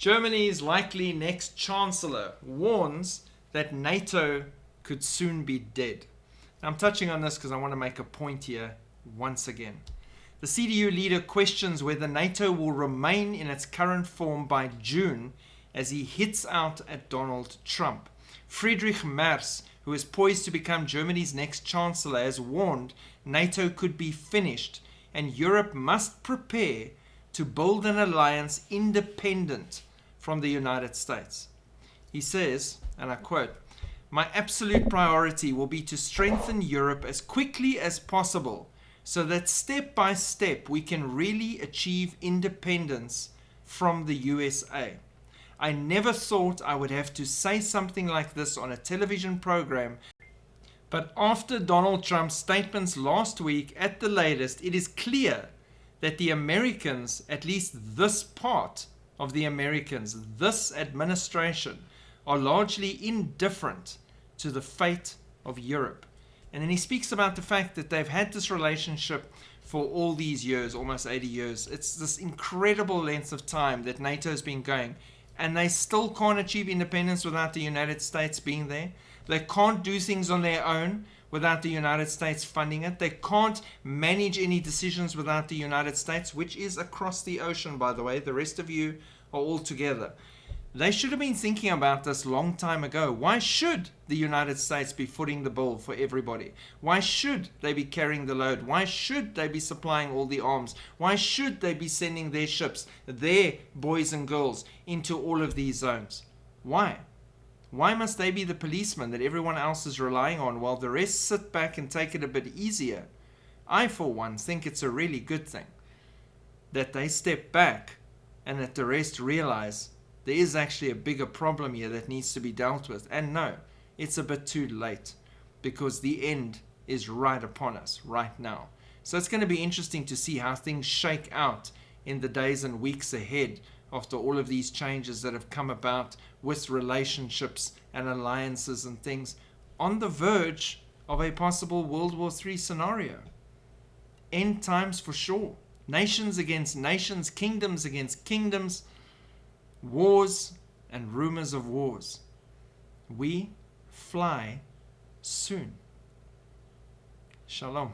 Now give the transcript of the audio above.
Germany's likely next chancellor warns that NATO could soon be dead. Now, I'm touching on this because I want to make a point here once again. The CDU leader questions whether NATO will remain in its current form by June as he hits out at Donald Trump. Friedrich Merz, who is poised to become Germany's next chancellor, has warned NATO could be finished and Europe must prepare to build an alliance independent from the United States. He says, and I quote, "My absolute priority will be to strengthen Europe as quickly as possible so that step by step we can really achieve independence from the USA. I never thought I would have to say something like this on a television program, but after Donald Trump's statements last week at the latest, it is clear that the Americans, at least this part of the Americans, this administration, are largely indifferent to the fate of Europe." And then he speaks about the fact that they've had this relationship for all these years, almost 80 years. It's this incredible length of time that NATO has been going, and they still can't achieve independence without the United States being there. They can't do things on their own without the United States funding it. They can't manage any decisions without the United States, which is across the ocean, by the way. The rest of you are all together. They should have been thinking about this long time ago. Why should the United States be footing the bill for everybody? Why should they be carrying the load? Why should they be supplying all the arms? Why should they be sending their ships, their boys and girls, into all of these zones? Why? Why must they be the policemen that everyone else is relying on while the rest sit back and take it a bit easier? I, for one, think it's a really good thing that they step back and that the rest realize there is actually a bigger problem here that needs to be dealt with. And no, it's a bit too late because the end is right upon us right now. So it's going to be interesting to see how things shake out in the days and weeks ahead after all of these changes that have come about with relationships and alliances and things on the verge of a possible World War III scenario. End times for sure. Nations against nations, kingdoms against kingdoms, wars and rumors of wars. We fly soon. Shalom.